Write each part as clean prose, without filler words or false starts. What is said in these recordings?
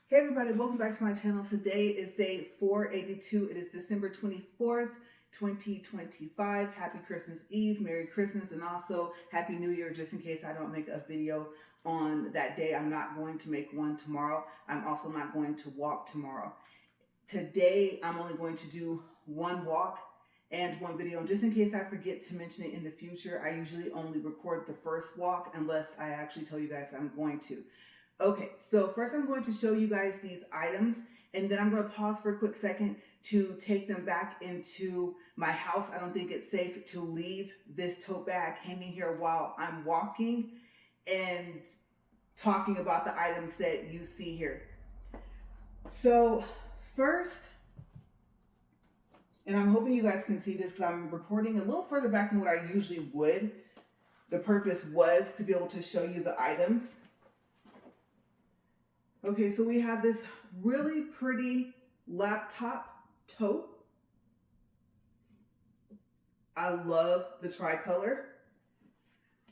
Hey everybody, welcome back to my channel. Today is day 482. It is December 24th, 2025. Happy Christmas Eve, Merry Christmas, and also Happy New Year, just in case I don't make a video on that day. I'm not going to make one tomorrow. I'm also not going to walk tomorrow. Today, I'm only going to do one walk and one video. And just in case I forget to mention it in the future, I usually only record the first walk unless I actually tell you guys I'm going to. Okay, so first I'm going to show you guys these items, and then I'm going to pause for a quick second to take them back into my house. I don't think it's safe to leave this tote bag hanging here while I'm walking and talking about the items that you see here. So first, and I'm hoping you guys can see this because I'm recording a little further back than what I usually would. The purpose was to be able to show you the items. Okay, so we have this really pretty laptop tote. I love the tricolor.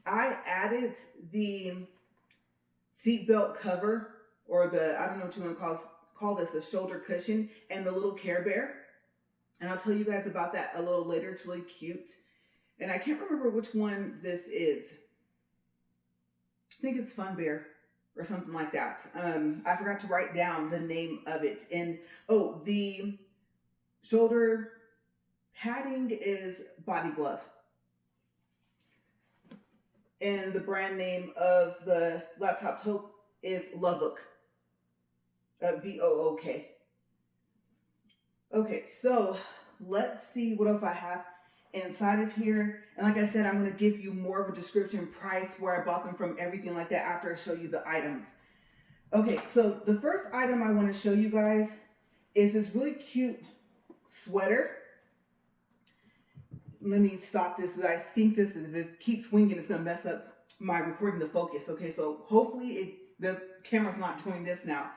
I added the seatbelt cover, or the, I don't know what you want to call this, the shoulder cushion, and the little Care Bear. And I'll tell you guys about that a little later. It's really cute. And I can't remember which one this is. I think it's Fun Bear or something like that. I forgot to write down the name of it. And oh, the shoulder padding is Body Glove. And the brand name of the laptop tote is LOVEVOOK. V-O-O-K. Okay, so let's see what else I have inside of here. And like I said, I'm going to give you more of a description, price, where I bought them from, everything like that after I show you the items. Okay, so the first item I want to show you guys is this really cute sweater. Let me stop this. I think this is, if it keeps swinging, it's going to mess up my recording the focus. Okay, so hopefully the camera's not doing this now.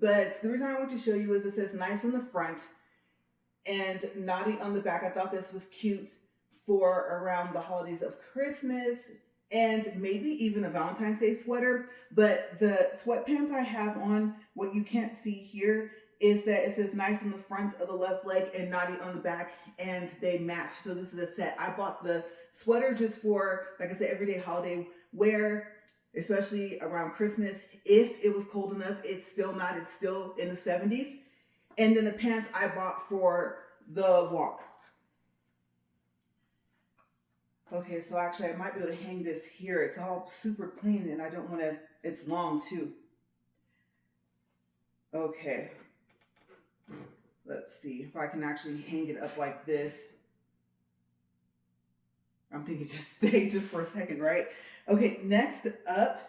But the reason I want to show you is it says nice on the front and naughty on the back. I thought this was cute for around the holidays of Christmas and maybe even a Valentine's Day sweater. But the sweatpants I have on, what you can't see here is that it says nice on the front of the left leg and naughty on the back, and they match. So this is a set. I bought the sweater just for, like I said, everyday holiday wear, especially around Christmas. If it was cold enough, it's still not. It's still in the 70s. And then the pants I bought for the walk. Okay, so actually I might be able to hang this here. It's all super clean and I don't want to, it's long too. Okay. Let's see if I can actually hang it up like this. I'm thinking just stay just for a second, right? Okay, next up.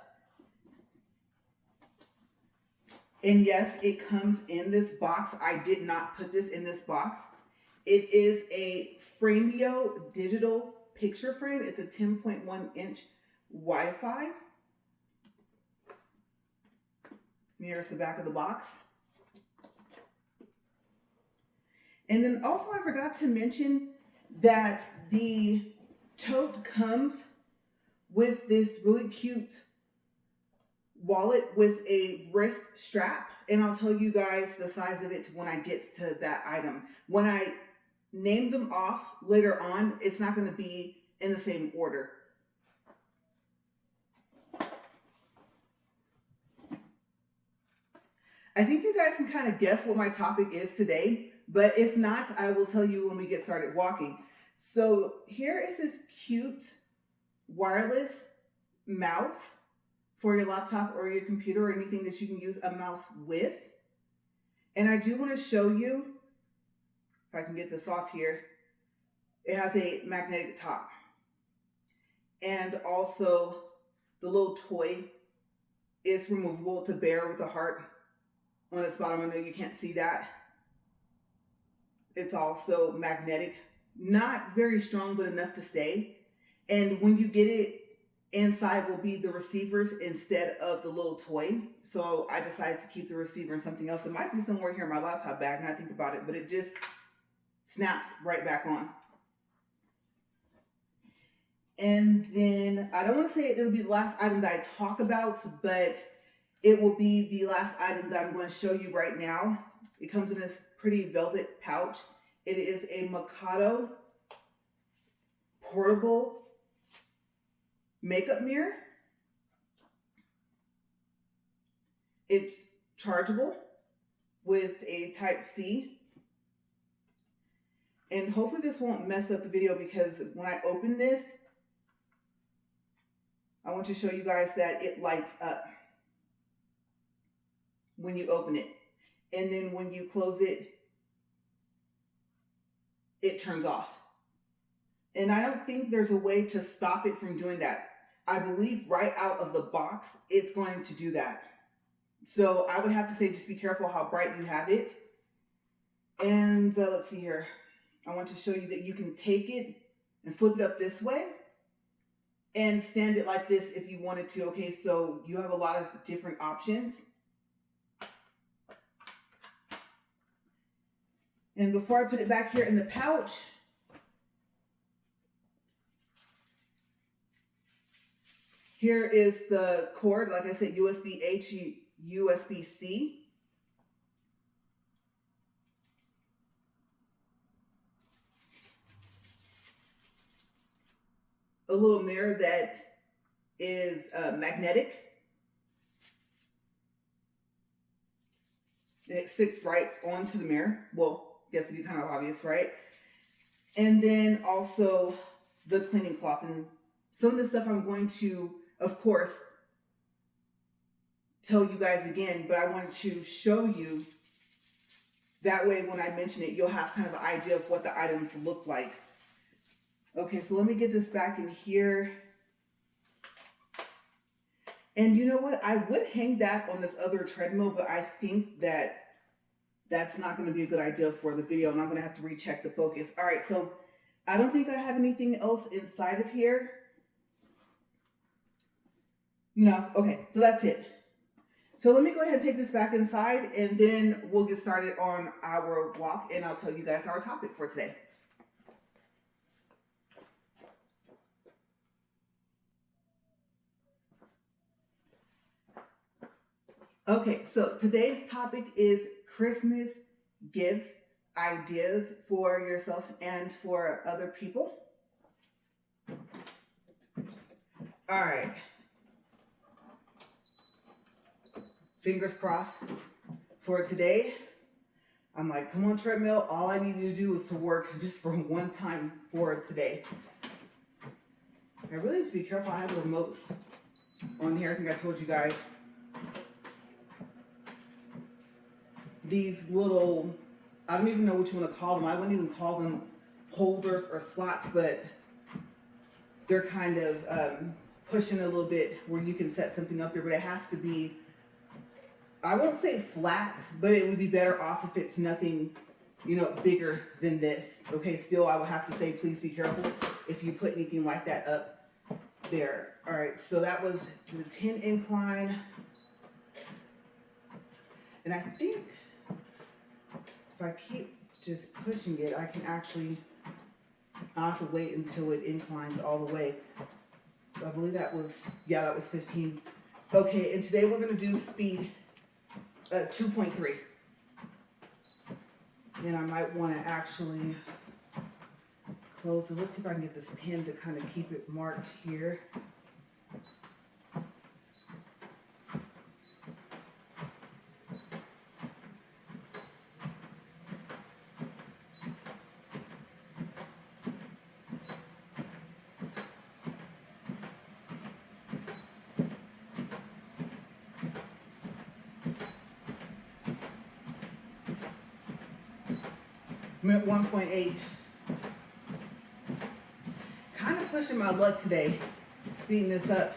And yes, it comes in this box. I did not put this in this box. It is a Frameo digital picture frame. It's a 10.1 inch Wi-Fi. Here's the back of the box. And then also I forgot to mention that the tote comes with this really cute wallet with a wrist strap, and I'll tell you guys the size of it when I get to that item. When I name them off later on, it's not going to be in the same order. I think you guys can kind of guess what my topic is today, but if not, I will tell you when we get started walking. So here is this cute wireless mouse for your laptop or your computer or anything that you can use a mouse with. And I do want to show you, if I can get this off here, it has a magnetic top. And also the little toy is removable. It's a bear with a heart on its bottom. I know you can't see that. It's also magnetic, not very strong, but enough to stay. And when you get it, inside will be the receivers instead of the little toy. So I decided to keep the receiver in something else. It might be somewhere here in my laptop bag, and I think about it, but it just snaps right back on. And then I don't want to say it'll be the last item that I talk about, but it will be the last item that I'm going to show you right now. It comes in this pretty velvet pouch. It is a Mikado portable makeup mirror. It's chargeable with a Type-C. And hopefully this won't mess up the video, because when I open this, I want to show you guys that it lights up when you open it. And then when you close it, it turns off. And I don't think there's a way to stop it from doing that. I believe right out of the box, it's going to do that. So I would have to say, just be careful how bright you have it. And let's see here. I want to show you that you can take it and flip it up this way and stand it like this if you wanted to. Okay, so you have a lot of different options. And before I put it back here in the pouch, here is the cord. Like I said, USB-H, USB-C. A little mirror that is magnetic. And it sticks right onto the mirror. Well, I guess it'd be kind of obvious, right? And then also the cleaning cloth. And some of the stuff I'm going to, of course, tell you guys again, but I wanted to show you. That way, when I mention it, you'll have kind of an idea of what the items look like. Okay, so let me get this back in here. And you know what? I would hang that on this other treadmill, but I think that that's not going to be a good idea for the video, and I'm going to have to recheck the focus. All right, so I don't think I have anything else inside of here. No, okay, so that's it. So let me go ahead and take this back inside, and then we'll get started on our walk, and I'll tell you guys our topic for today. Okay, so today's topic is Christmas gifts, ideas for yourself and for other people. All right. Fingers crossed for today. I'm like, come on, treadmill. All I need you to do is to work just for one time for today. I really need to be careful. I have the remotes on here. I think I told you guys. These little, I don't even know what you want to call them. I wouldn't even call them holders or slots, but they're kind of pushing a little bit where you can set something up there, but it has to be, I won't say flat, but it would be better off if it's nothing, you know, bigger than this. Okay, still, I would have to say, please be careful if you put anything like that up there. All right, so that was the 10 incline. And I think if I keep just pushing it, I can actually, I'll have to wait until it inclines all the way. So I believe that was, yeah, that was 15. Okay, and today we're going to do speed 2.3. And I might want to actually close it. Let's see if I can get this pin to kind of keep it marked here. I'm at 1.8. Kind of pushing my luck today, speeding this up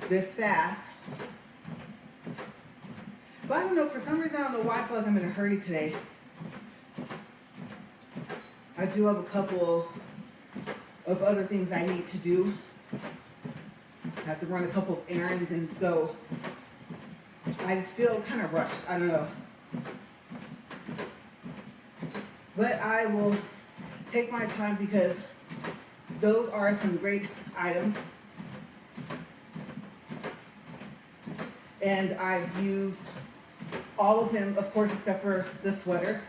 this fast. But I don't know, for some reason, I don't know why I feel like I'm in a hurry today. I do have a couple of other things I need to do. I have to run a couple of errands, and so I just feel kind of rushed. I don't know. But I will take my time because those are some great items. And I've used all of them, of course, except for the sweater.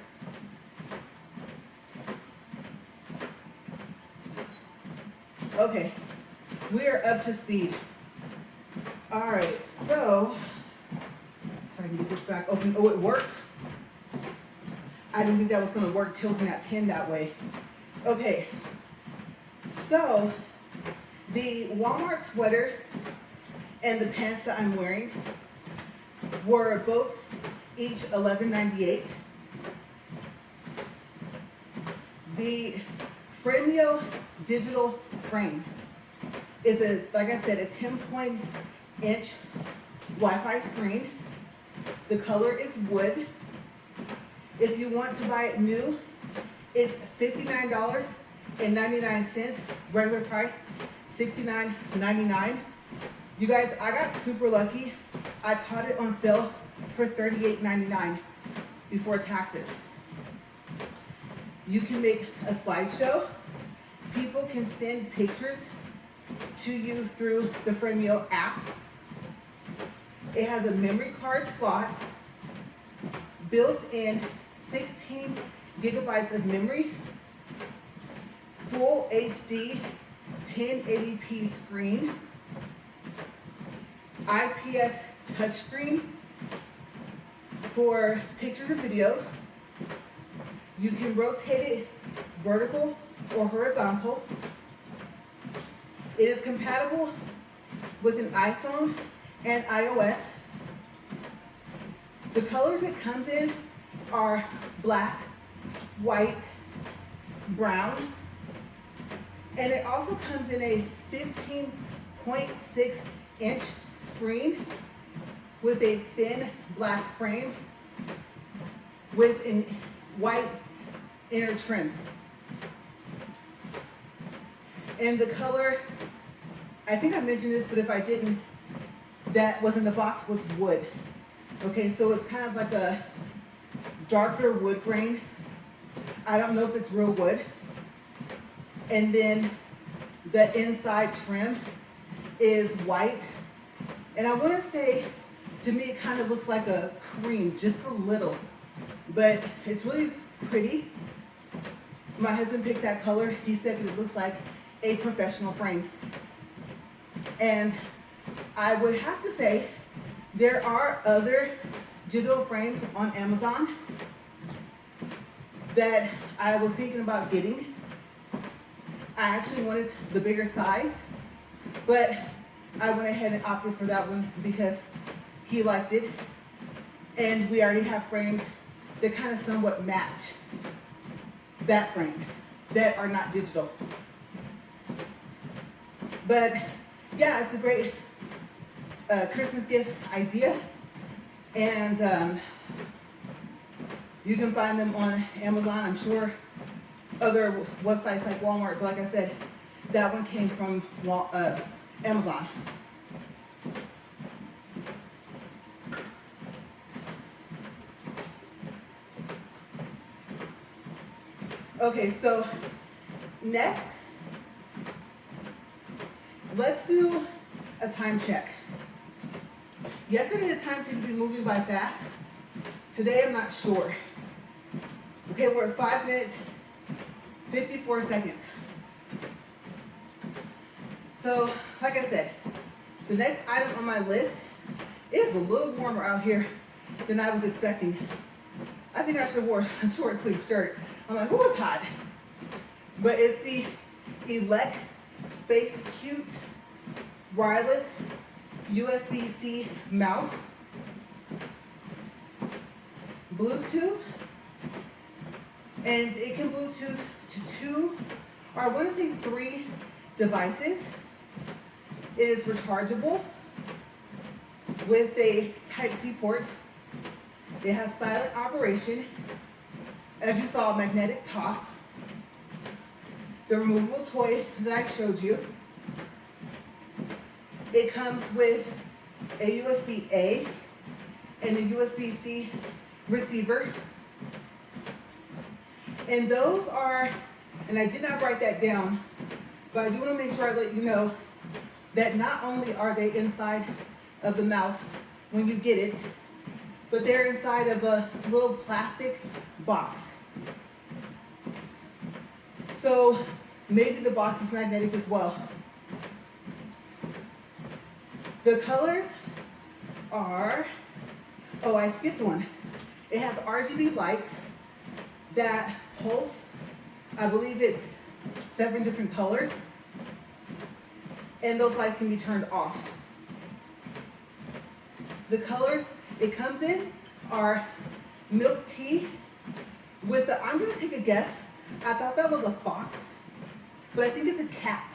Okay, we are up to speed. All right, so I can get this back open. Oh, it worked. I didn't think that was going to work, tilting that pin that way. Okay, so the Walmart sweater and the pants that I'm wearing were both each $11.98. The Frameo digital frame is like I said, a 10-inch Wi-Fi screen. The color is wood. If you want to buy it new, it's $59.99. Regular price, $69.99. You guys, I got super lucky. I caught it on sale for $38.99 before taxes. You can make a slideshow. People can send pictures to you through the Frameo app. It has a memory card slot, built-in 16 gigabytes of memory, full HD 1080p screen, IPS touchscreen for pictures and videos. You can rotate it vertical or horizontal. It is compatible with an iPhone and iOS. The colors it comes in are black, white, brown, and it also comes in a 15.6-inch screen with a thin black frame with a white inner trim. And the color, I think I mentioned this, but if I didn't, that was in the box was wood. Okay, so it's kind of like a darker wood grain. I don't know if it's real wood. And then the inside trim is white. And I want to say, to me, it kind of looks like a cream, just a little. But it's really pretty. My husband picked that color. He said that it looks like a professional frame. And I would have to say, there are other digital frames on Amazon that I was thinking about getting. I actually wanted the bigger size, but I went ahead and opted for that one because he liked it. And we already have frames that kind of somewhat match that frame that are not digital. But yeah, it's a great Christmas gift idea. And you can find them on Amazon, I'm sure other websites like Walmart, but like I said, that one came from Amazon. Okay, so next, let's do a time check. Yesterday the time seemed to be moving by fast. Today I'm not sure. Okay, we're at 5 minutes, 54 seconds. So, like I said, the next item on my list is a little warmer out here than I was expecting. I think I should have wore a short sleeve shirt. I'm like, oh, it's hot. But it's the elec Space Cute wireless USB-C mouse, Bluetooth, and it can Bluetooth to 2, or I want to say 3 devices. It is rechargeable with a Type-C port. It has silent operation. As you saw, magnetic top. The removable toy that I showed you. It comes with a USB-A and a USB-C receiver. And those are, and I did not write that down, but I do want to make sure I let you know that not only are they inside of the mouse, when you get it, but they're inside of a little plastic box. So maybe the box is magnetic as well. The colors are, oh, I skipped one. It has RGB lights that pulse. I believe it's 7 different colors. And those lights can be turned off. The colors it comes in are milk tea with the, I'm gonna take a guess. I thought that was a fox, but I think it's a cat.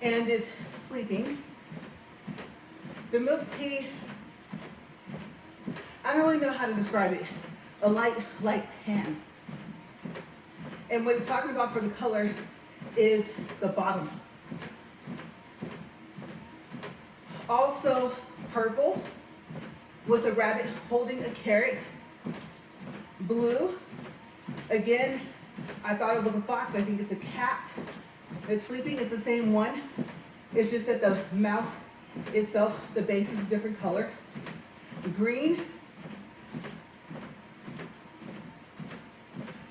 And it's sleeping. The milk tea, I don't really know how to describe it. A light tan. And what it's talking about for the color is the bottom. Also purple with a rabbit holding a carrot. Blue, again, I thought it was a fox. I think it's a cat. It's sleeping. It's the same one. It's just that the mouth itself, the base is a different color. Green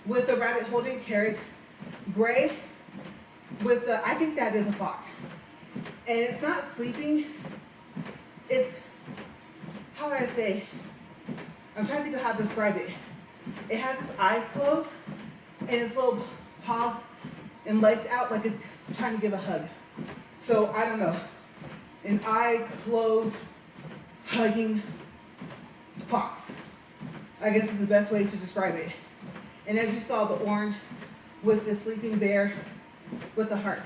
with the rabbit holding carrot. Gray with the, I think that is a fox. And it's not sleeping. It's, how would I say? I'm trying to think of how to describe it. It has its eyes closed and its little paws and legs out like it's trying to give a hug. So I don't know. An eye closed, hugging fox, I guess is the best way to describe it. And as you saw, the orange with the sleeping bear with the heart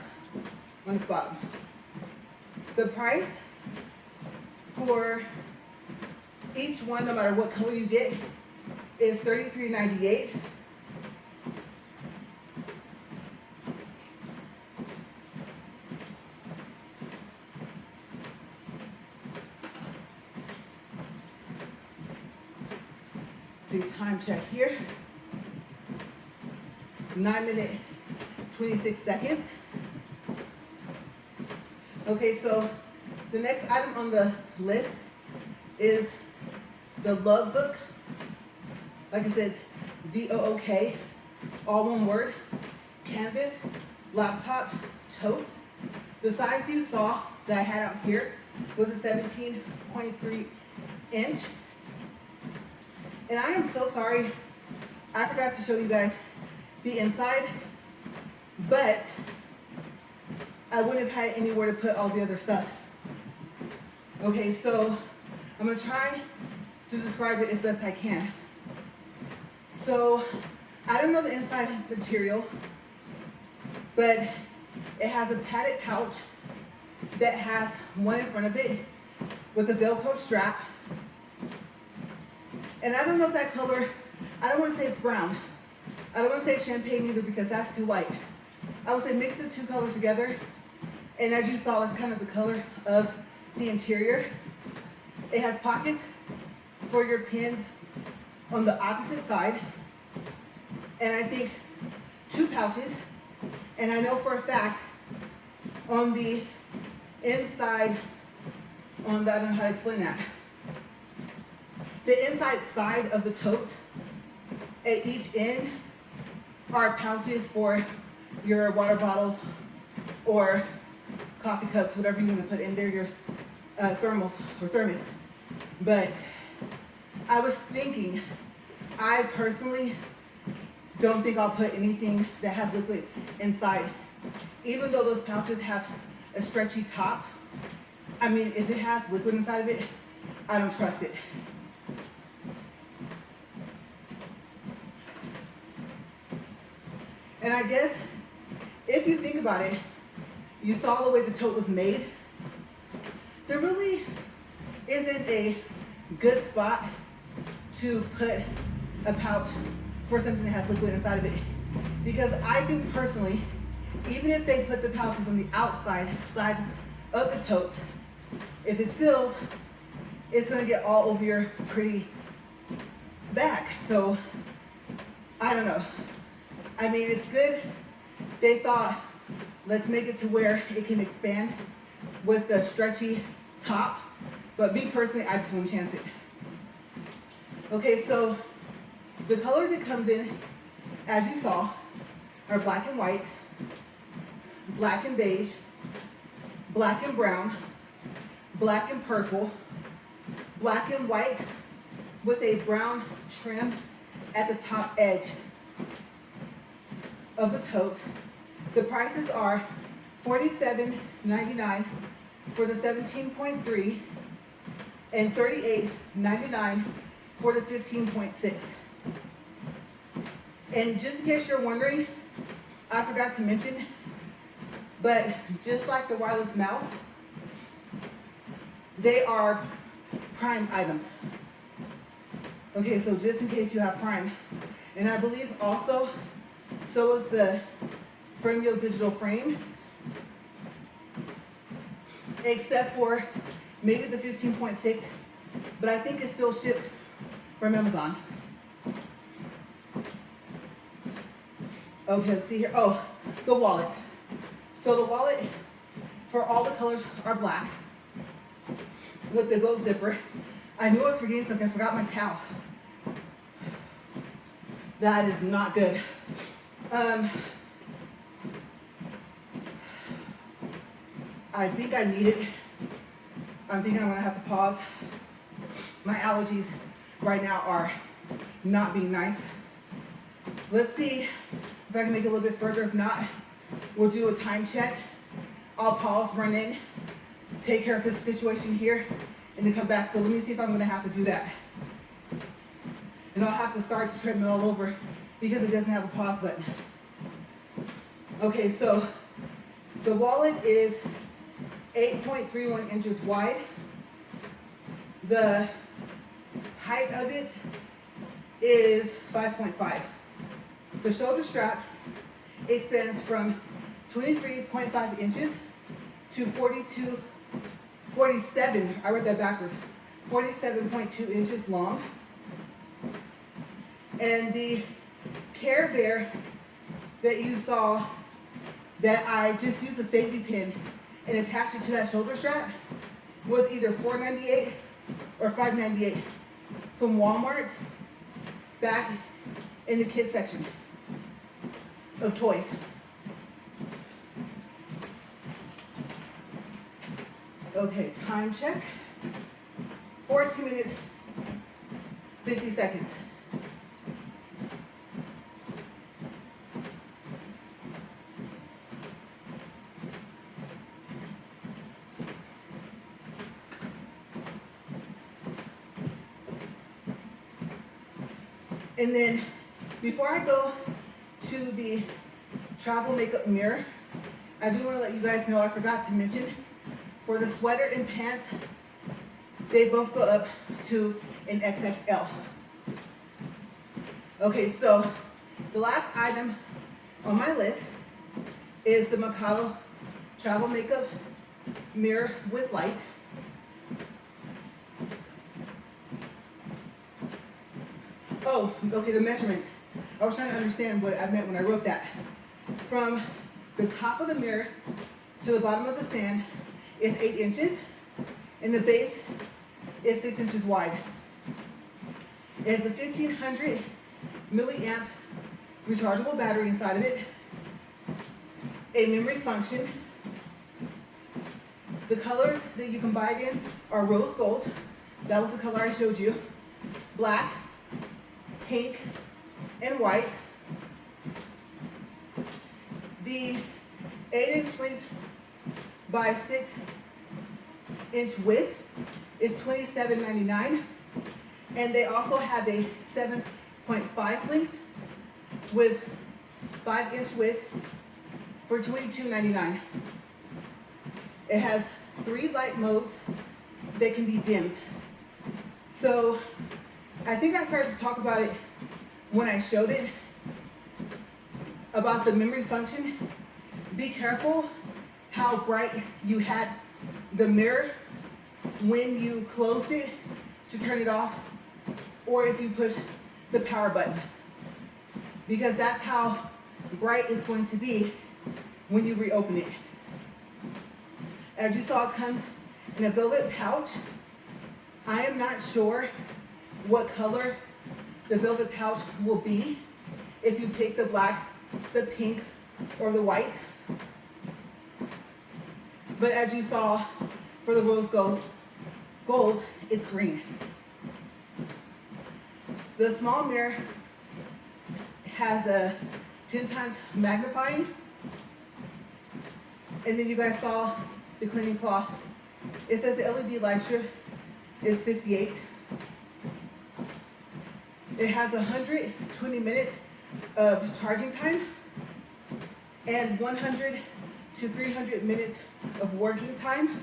on its bottom. The price for each one, no matter what color you get, is $33.98. See, time check here. 9 minutes, 26 seconds. Okay, so the next item on the list is the LOVEVOOK. Like I said, VOOK, all one word. Canvas, laptop, tote. The size you saw that I had out here was a 17.3 inch. And I am so sorry, I forgot to show you guys the inside, but I wouldn't have had anywhere to put all the other stuff. Okay, so I'm gonna try to describe it as best I can. So I don't know the inside material, but it has a padded pouch that has one in front of it with a Velcro strap. And I don't know if that color, I don't want to say it's brown. I don't want to say it's champagne either because that's too light. I would say mix the two colors together. And as you saw, it's kind of the color of the interior. It has pockets for your pins on the opposite side. And I think 2 pouches. And I know for a fact on the inside, I don't know how to explain that. The inside side of the tote, at each end, are pouches for your water bottles or coffee cups, whatever you want to put in there, your thermos or thermos. But I was thinking, I personally don't think I'll put anything that has liquid inside. Even though those pouches have a stretchy top, I mean, if it has liquid inside of it, I don't trust it. And I guess, if you think about it, you saw the way the tote was made. There really isn't a good spot to put a pouch for something that has liquid inside of it. Because I think personally, even if they put the pouches on the outside side of the tote, if it spills, it's gonna get all over your pretty back. So, I don't know. I mean, it's good. They thought, let's make it to where it can expand with the stretchy top. But me personally, I just won't chance it. Okay, so the colors it comes in, as you saw, are black and white, black and beige, black and brown, black and purple, black and white with a brown trim at the top edge of the tote. The prices are $47.99 for the 17.3 and $38.99 for the 15.6. And just in case you're wondering, I forgot to mention, but just like the wireless mouse, they are Prime items. Okay, so just in case you have Prime. And I believe also, so is the Frameo digital frame, except for maybe the 15.6, but I think it's still shipped from Amazon. Okay, let's see here. Oh, the wallet. So the wallet for all the colors are black with the gold zipper. I knew I was forgetting something. I forgot my towel. That is not good. I think I need it. I'm thinking I'm gonna have to pause. My allergies right now are not being nice. Let's see if I can make it a little bit further. If not, we'll do a time check. I'll pause, run in, take care of this situation here, and then come back. So let me see if I'm gonna have to do that. And I'll have to start the treadmill all over because it doesn't have a pause button. Okay, so the wallet is 8.31 inches wide. The height of it is 5.5. The shoulder strap expands from 23.5 inches to 47, I read that backwards, 47.2 inches long. And the Care Bear that you saw, that I just used a safety pin and attached it to that shoulder strap, was either $4.98 or $5.98 from Walmart, back in the kids section of toys. Okay, time check. 14 minutes, 50 seconds. And then before I go to the travel makeup mirror, I do want to let you guys know I forgot to mention, for the sweater and pants, they both go up to an XXL. Okay, so the last item on my list is the Mikado travel makeup mirror with light. Oh, okay, the measurements. I was trying to understand what I meant when I wrote that. From the top of the mirror to the bottom of the stand is 8 inches, and the base is 6 inches wide. It has a 1500 milliamp rechargeable battery inside of it, a memory function. The colors that you can buy it in are rose gold, that was the color I showed you, black, pink, and white. The 8-inch length by 6-inch width is $27.99, and they also have a 7.5 length with 5-inch width for $22.99. It has 3 light modes that can be dimmed. So I think I started to talk about it when I showed it, about the memory function. Be careful how bright you had the mirror when you closed it to turn it off, or if you push the power button, because that's how bright it's going to be when you reopen it. As you saw, it comes in a velvet pouch I am not sure what color the velvet pouch will be if you pick the black, the pink, or the white. But as you saw for the rose gold, it's green. The small mirror has a 10 times magnifying. And then you guys saw the cleaning cloth. It says the LED light strip is 58. It has 120 minutes of charging time and 100 to 300 minutes of working time.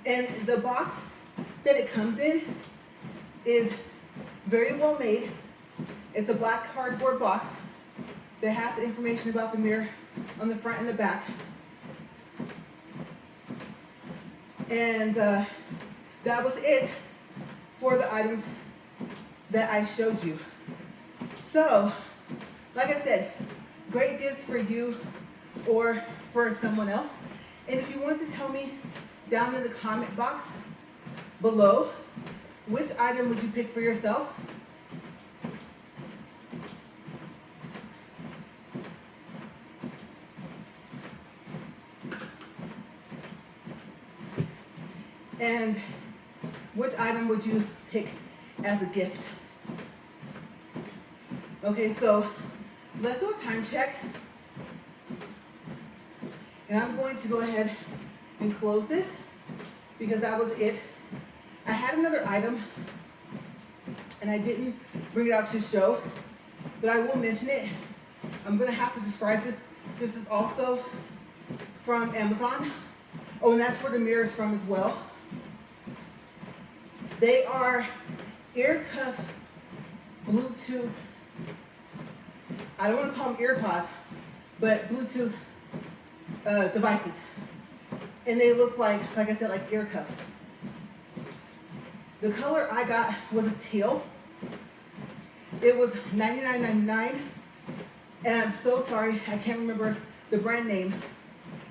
And the box that it comes in is very well made. It's a black cardboard box that has the information about the mirror on the front and the back. And that was it for the items that I showed you. So, like I said, great gifts for you or for someone else. And if you want to tell me down in the comment box below, which item would you pick for yourself? And which item would you pick as a gift? Okay, so let's do a time check. And I'm going to go ahead and close this because that was it. I had another item and I didn't bring it out to show, but I will mention it. I'm gonna have to describe this. This is also from Amazon. Oh, and that's where the mirror is from as well. They are ear cuff Bluetooth, I don't want to call them ear pods, but Bluetooth devices. And they look like I said, like ear cuffs. The color I got was a teal. It was $99.99. And I'm so sorry, I can't remember the brand name.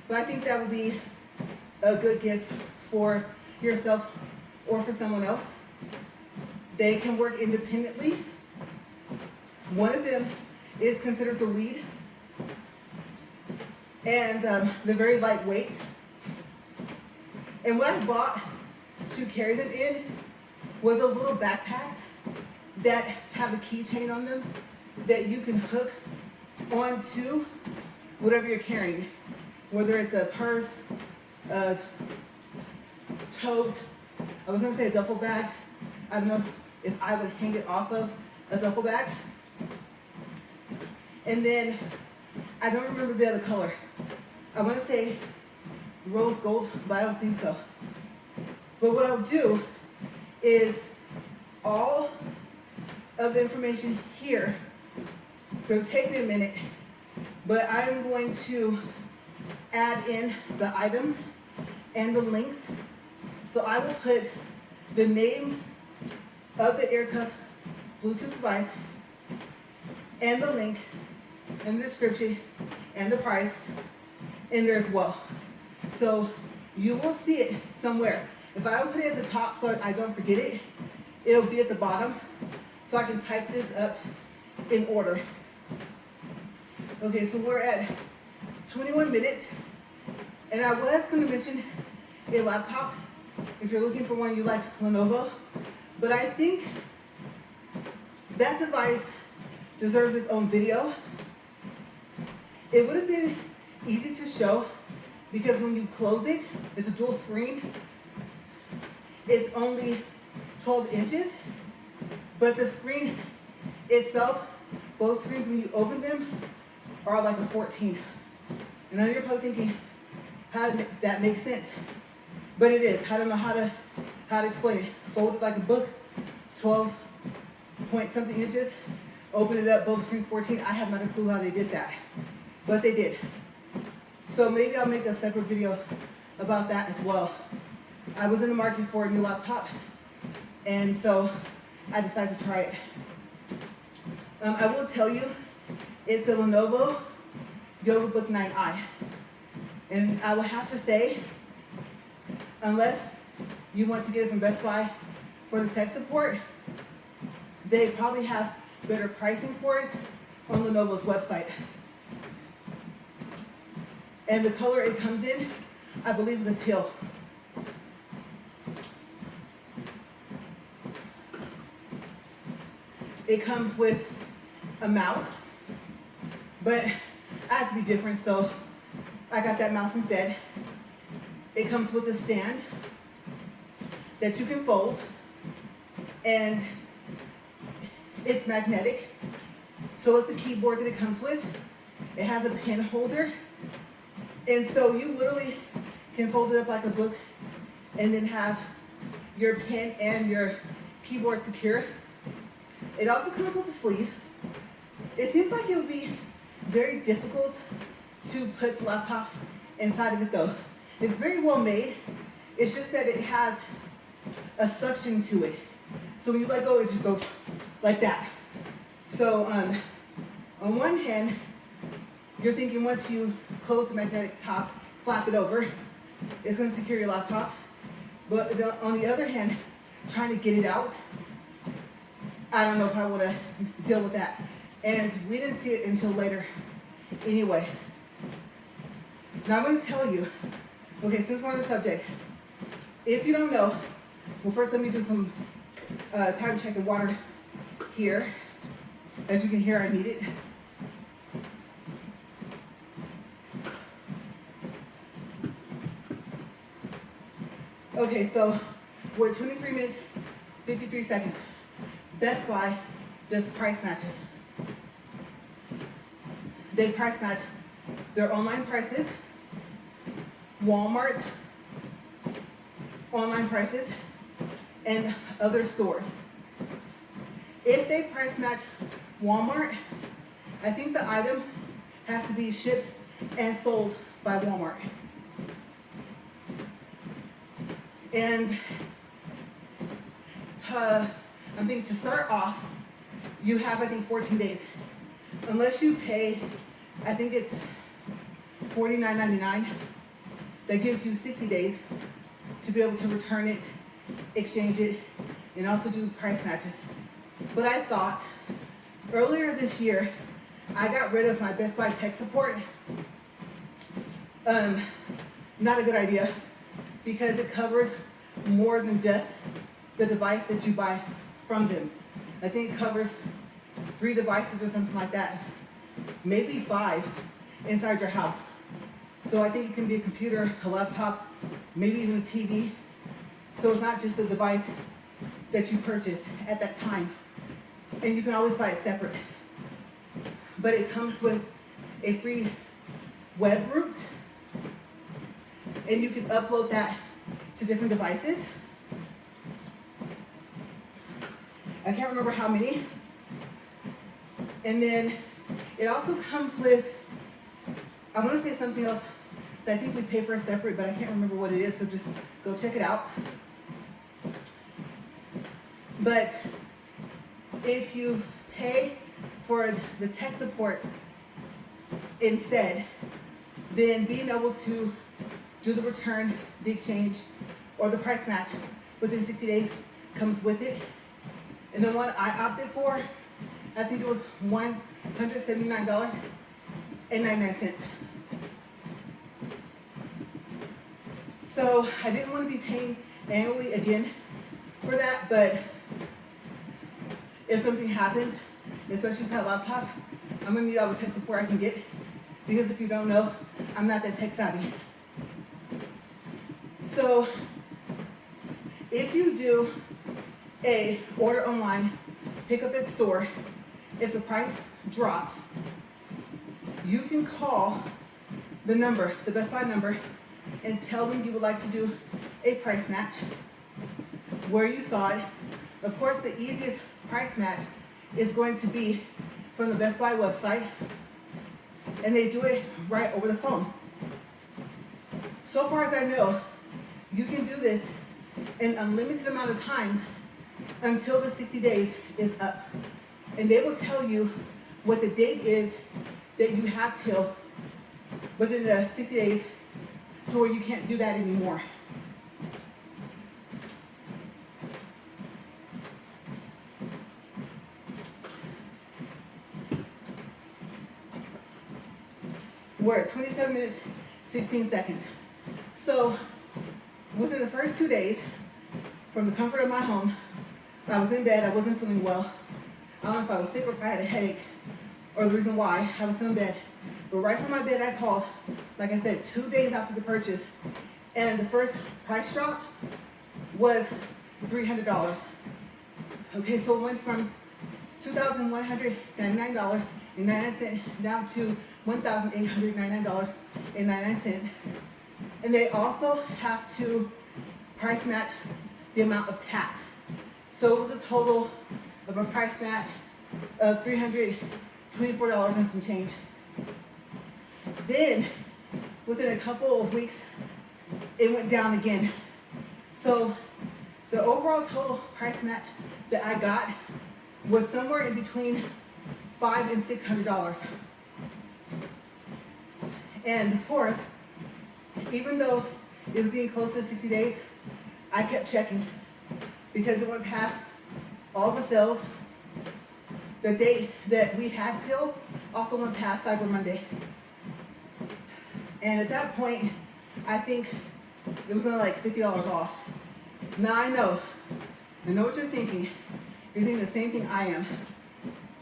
But I think that would be a good gift for yourself or for someone else. They can work independently. One of them is considered the lead. And they're very lightweight. And what I bought to carry them in was those little backpacks that have a keychain on them that you can hook onto whatever you're carrying. Whether it's a purse, a tote, I was gonna say a duffel bag. I don't know if I would hang it off of a duffel bag. And then, I don't remember the other color. I wanna say rose gold, but I don't think so. But what I'll do is all of the information here, so take me a minute, but I'm going to add in the items and the links. So I will put the name of the ear cuff Bluetooth device and the link and the description and the price in there as well. So you will see it somewhere. If I don't put it at the top so I don't forget it, it'll be at the bottom so I can type this up in order. Okay, so we're at 21 minutes, and I was going to mention a laptop if you're looking for one you like Lenovo, but I think that device deserves its own video. It would have been easy to show because when you close it, it's a dual screen. It's only 12 inches, but the screen itself, both screens when you open them, are like a 14. And I know you're probably thinking, how did that make sense? But it is. I don't know how to explain it. Fold it like a book, 12 point something inches. Open it up, both screens 14. I have not a clue how they did that, but they did. So maybe I'll make a separate video about that as well. I was in the market for a new laptop, and so I decided to try it. I will tell you, it's a Lenovo YogaBook 9i. And I will have to say unless you want to get it from Best Buy for the tech support, they probably have better pricing for it on Lenovo's website. And the color it comes in, I believe, is a teal. It comes with a mouse, but I have to be different, so I got that mouse instead. It comes with a stand that you can fold, and it's magnetic. So it's the keyboard that it comes with. It has a pen holder, and so you literally can fold it up like a book and then have your pen and your keyboard secure. It also comes with a sleeve. It seems like it would be very difficult to put the laptop inside of it though. It's very well made. It's just that it has a suction to it. So when you let go, it just goes like that. So on one hand, you're thinking once you close the magnetic top, flap it over, it's going to secure your laptop. But on the other hand, trying to get it out, I don't know if I want to deal with that. And we didn't see it until later anyway. Now I'm going to tell you, okay, since we're on the subject, if you don't know, well, first let me do some time checking water here. As you can hear, I need it. Okay, so we're at 23 minutes, 53 seconds. Best Buy does price matches. They price match their online prices, Walmart online prices, and other stores. If they price match Walmart, I think the item has to be shipped and sold by Walmart. And I'm thinking to start off, you have, I think, 14 days. Unless you pay, I think it's $49.99, that gives you 60 days to be able to return it, exchange it, and also do price matches. But I thought, earlier this year, I got rid of my Best Buy tech support. Not a good idea, because it covers more than just the device that you buy from them. I think it covers 3 devices or something like that, maybe 5 inside your house. So I think it can be a computer, a laptop, maybe even a TV. So it's not just the device that you purchased at that time. And you can always buy it separate. But it comes with a free web root, and you can upload that to different devices. I can't remember how many. And then it also comes with, I want to say something else that I think we pay for separate, but I can't remember what it is, so just go check it out. But if you pay for the tech support instead, then being able to do the return, the exchange, or the price match within 60 days comes with it. And the one I opted for, I think it was $179.99. So I didn't want to be paying annually again for that, but if something happens, especially with my laptop, I'm gonna need all the tech support I can get, because if you don't know, I'm not that tech savvy. So if you do a order online, pick up at store, if the price drops, you can call the number, the Best Buy number, and tell them you would like to do a price match, where you saw it. Of course, the easiest price match is going to be from the Best Buy website, and they do it right over the phone. So far as I know, you can do this an unlimited amount of times until the 60 days is up. And they will tell you what the date is that you have till within the 60 days to where you can't do that anymore. We're at 27 minutes, 16 seconds. So within the first 2 days, from the comfort of my home, I was in bed, I wasn't feeling well. I don't know if I was sick or if I had a headache or the reason why I was still in bed. But right from my bed, I called, like I said, 2 days after the purchase. And the first price drop was $300. Okay, so it went from $2,199.99 down to $1,899.99. And they also have to price match the amount of tax. So it was a total of a price match of $324 and some change. Then, within a couple of weeks, it went down again. So the overall total price match that I got was somewhere in between $500 and $600. And of course, even though it was getting close to 60 days, I kept checking because it went past all the sales. The date that we had till also went past Cyber Monday. And at that point, I think it was only like $50 off. Now I know what you're thinking. You're thinking the same thing I am.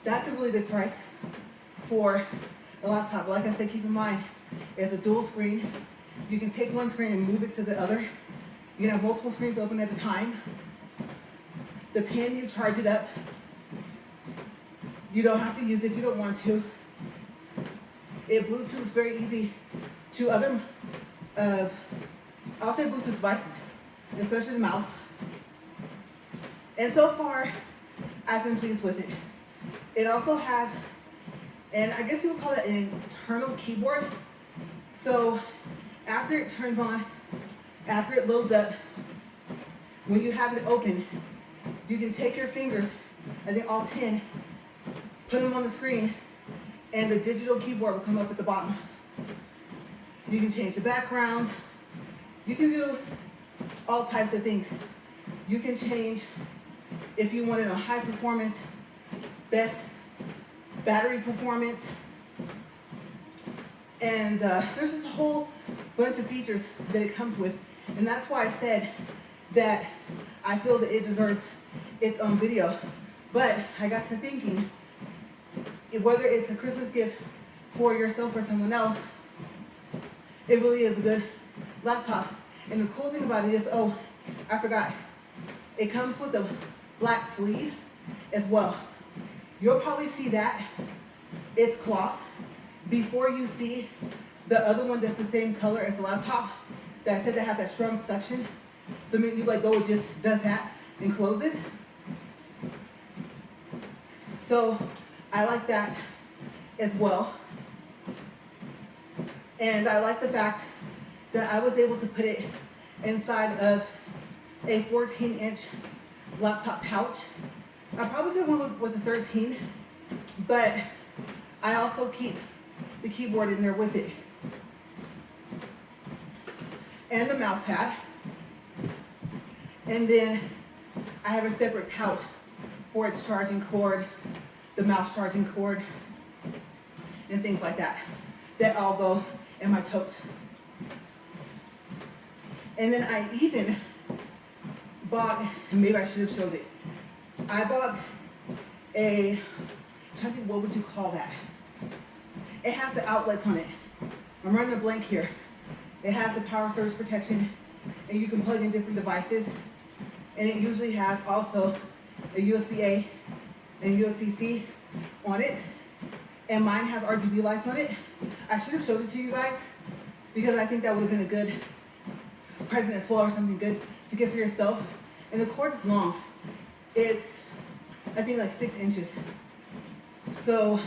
That's a really big price for a laptop. Like I said, keep in mind, it's a dual screen. You can take one screen and move it to the other. You can have multiple screens open at a time. The pin, you charge it up. You don't have to use it if you don't want to. It Bluetooths very easy to other, I'll say Bluetooth devices, especially the mouse. And so far, I've been pleased with it. It also has, and I guess you would call it an internal keyboard. So after it turns on, after it loads up, when you have it open, you can take your fingers, I think all 10, put them on the screen, and the digital keyboard will come up at the bottom. You can change the background. You can do all types of things. You can change if you wanted a high performance, best battery performance. And there's just a whole bunch of features that it comes with. And that's why I said that I feel that it deserves its own video. But I got to thinking, whether it's a Christmas gift for yourself or someone else, it really is a good laptop. And the cool thing about it is, oh, I forgot, it comes with a black sleeve as well. You'll probably see that. It's cloth. Before you see the other one that's the same color as the laptop, that I said that has that strong suction. So maybe you let go, it just does that and closes. So I like that as well. And I like the fact that I was able to put it inside of a 14-inch laptop pouch. I probably could have went with a 13, but I also keep the keyboard in there with it. And the mouse pad. And then I have a separate pouch for its charging cord, the mouse charging cord, and things like that. That all go in my tote. And then I even bought, and maybe I should have showed it. I bought a, I'm trying to think, what would you call that? It has the outlets on it. I'm running a blank here. It has the power surge protection, and you can plug in different devices. And it usually has also a USB-A and USB-C on it. And mine has RGB lights on it. I should have showed it to you guys because I think that would have been a good present as well, or something good to get for yourself. And the cord is long. It's, I think, like 6 inches. So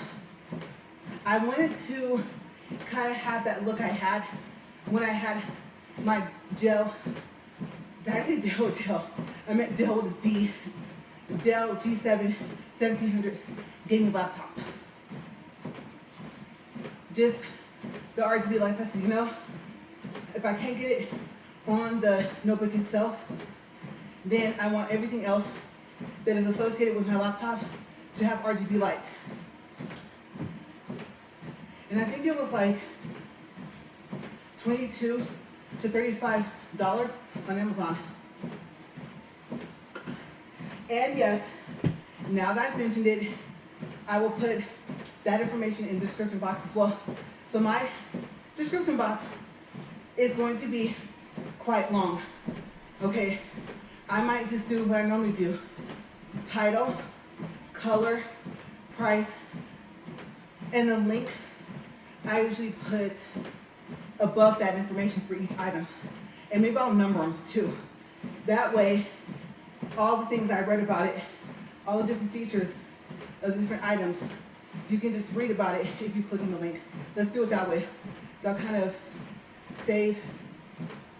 I wanted to kind of have that look I had when I had my Dell. Did I say Dell or Gel? I meant Dell with a D. Dell G7 1700 gaming laptop. Just the RGB lights. I said, you know, if I can't get it on the notebook itself, then I want everything else that is associated with my laptop to have RGB lights. And I think it was like $22 to $35 on Amazon. And yes, now that I've mentioned it, I will put that information in the description box as well. So my description box is going to be quite long. Okay, I might just do what I normally do. Title, color, price, and the link I usually put above that information for each item. And maybe I'll number them too. That way, all the things I read about it, all the different features of the different items, you can just read about it if you click on the link. Let's do it that way. That'll kind of save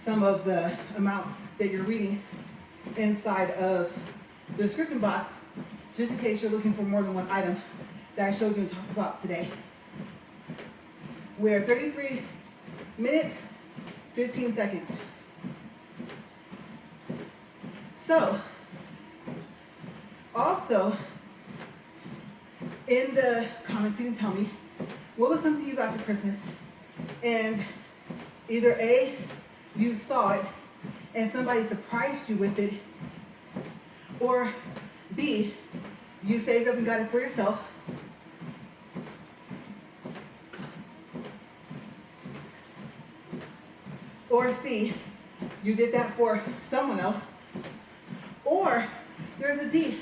some of the amount that you're reading inside of the description box, just in case you're looking for more than one item that I showed you and talked about today. We're 33 minutes, 15 seconds. So, also, in the comments you can tell me, what was something you got for Christmas? And either A, you saw it and somebody surprised you with it, or B, you saved up and got it for yourself, or C, you did that for someone else, or there's a D,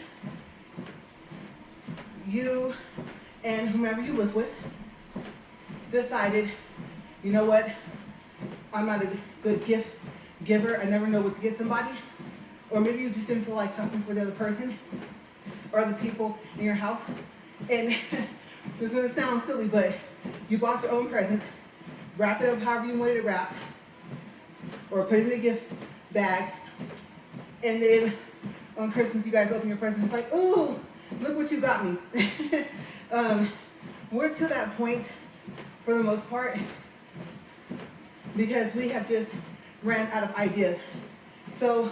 you and whomever you live with decided, you know what, I'm not a good gift giver, I never know what to get somebody, or maybe you just didn't feel like shopping for the other person or the people in your house, and this is gonna sound silly, but you bought your own present, wrapped it up however you wanted it wrapped, or put it in a gift bag, and then on Christmas you guys open your present, it's like, ooh, look what you got me. We're to that point for the most part because we have just ran out of ideas. So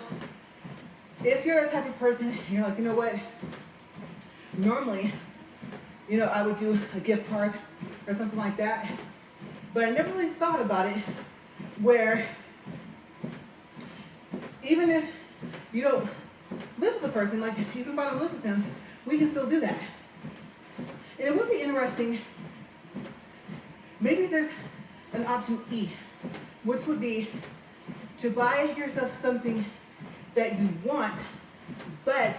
if you're the type of person, you're like, you know what, normally, you know, I would do a gift card or something like that, but I never really thought about it where even if you don't live with the person, like even if I don't live with them, we can still do that. And it would be interesting, maybe there's an option E, which would be to buy yourself something that you want, but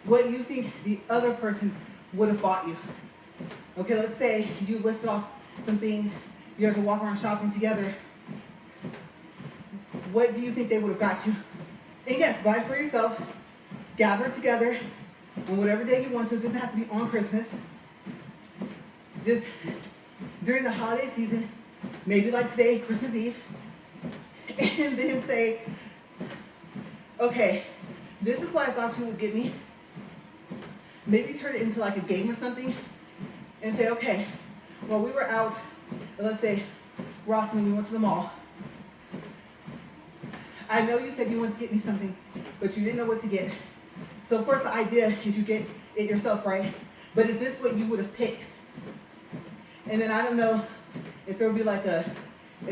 what you think the other person would have bought you. Okay, let's say you listed off some things, you have to walk around shopping together. What do you think they would have got you? And yes, buy it for yourself, gather together on whatever day you want to. It doesn't have to be on Christmas. Just during the holiday season, maybe like today, Christmas Eve, and then say, okay, this is what I thought you would get me. Maybe turn it into like a game or something and say, okay, well, we were out, let's say, Ross and we went to the mall. I know you said you wanted to get me something, but you didn't know what to get. So of course the idea is you get it yourself, right? But is this what you would have picked? And then I don't know if there would be like a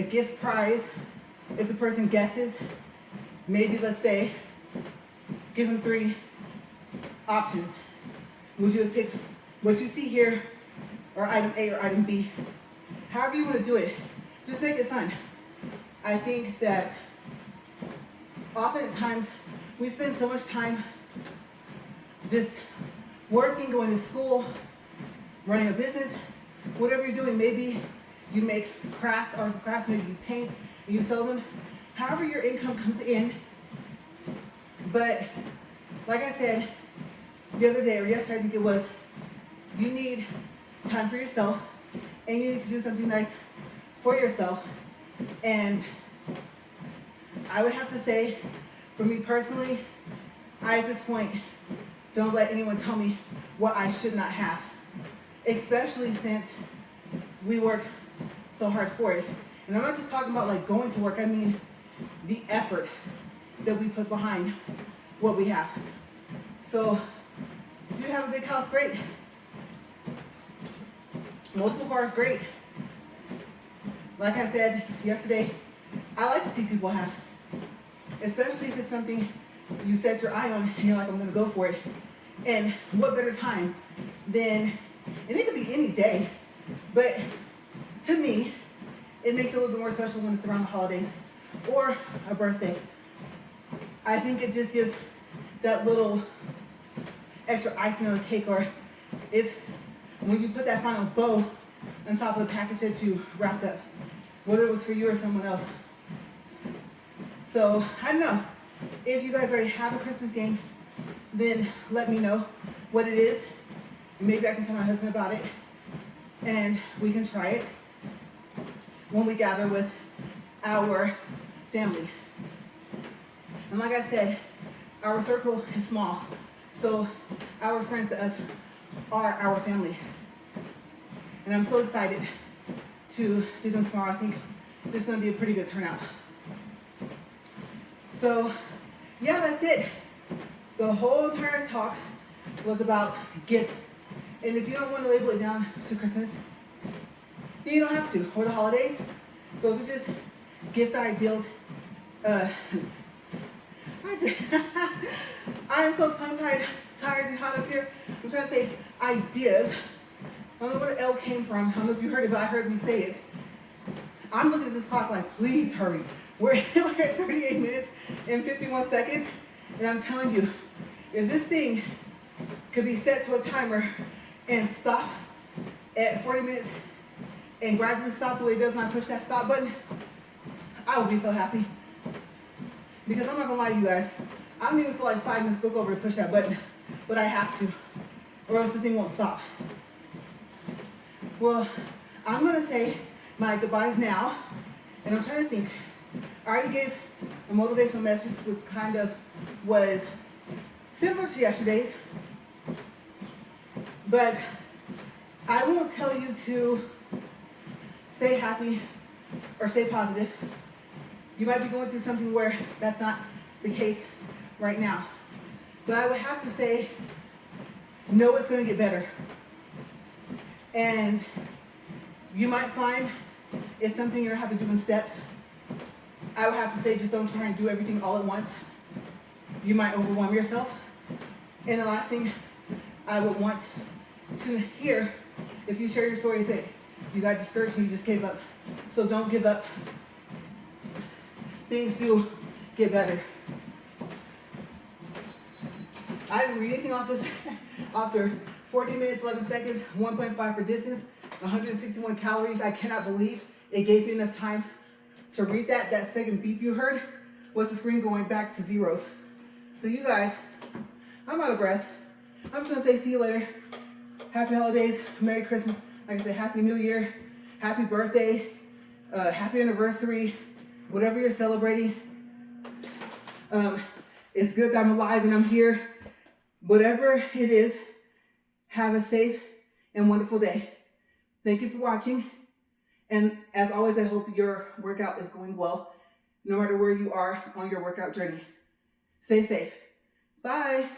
gift prize if the person guesses. Maybe let's say, give them 3 options. Would you have picked what you see here, or item A or item B? However you want to do it, just make it fun. I think that oftentimes we spend so much time just working, going to school, running a business, whatever you're doing. Maybe you make crafts, arts and crafts, maybe you paint and you sell them. However your income comes in. But like I said the other day, or yesterday I think it was, you need time for yourself and you need to do something nice for yourself. And I would have to say, for me personally, I at this point don't let anyone tell me what I should not have, especially since we work so hard for it. And I'm not just talking about like going to work, I mean the effort that we put behind what we have. So if you have a big house, great. Multiple cars, great. Like I said yesterday, I like to see people happy, especially if it's something you set your eye on and you're like, I'm gonna go for it. And what better time than, and it could be any day, but to me, it makes it a little bit more special when it's around the holidays or a birthday. I think it just gives that little extra icing on the cake, or it's when you put that final bow on top of the package that you wrapped up, whether it was for you or someone else. So I don't know, if you guys already have a Christmas game, then let me know what it is. Maybe I can tell my husband about it and we can try it when we gather with our family. And like I said, our circle is small, so our friends to us are our family. And I'm so excited to see them tomorrow. I think this is going to be a pretty good turnout. So yeah, that's it. The whole entire talk was about gifts. And if you don't want to label it down to Christmas, then you don't have to. Or the holidays. Those are just gift ideals. I'm so tongue-tied, tired and hot up here. I'm trying to say ideas. I don't know where the L came from. I don't know if you heard it, but I heard me say it. I'm looking at this clock like, please hurry. We're at 38 minutes and 51 seconds. And I'm telling you, if this thing could be set to a timer and stop at 40 minutes and gradually stop the way it does when I push that stop button, I would be so happy. Because I'm not gonna lie to you guys, I don't even feel like sliding this book over to push that button, but I have to, or else the thing won't stop. Well, I'm gonna say my goodbyes now, and I'm trying to think. I already gave a motivational message, which kind of was similar to yesterday's, but I won't tell you to stay happy or stay positive. You might be going through something where that's not the case right now. But I would have to say, know it's going to get better. And you might find it's something you're going to have to do in steps. I would have to say, just don't try and do everything all at once. You might overwhelm yourself. And the last thing I would want to hear, if you share your story, is that you got discouraged and you just gave up. So don't give up. Things do get better. I didn't read anything off this after 40 minutes, 11 seconds, 1.5 for distance, 161 calories. I cannot believe it gave me enough time to read that. That second beep you heard was the screen going back to zeros. So you guys, I'm out of breath. I'm just gonna say see you later. Happy holidays, Merry Christmas. Like I said, Happy New Year, Happy birthday, Happy anniversary, whatever you're celebrating. It's good that I'm alive and I'm here. Whatever it is, have a safe and wonderful day. Thank you for watching. And as always, I hope your workout is going well, no matter where you are on your workout journey. Stay safe. Bye.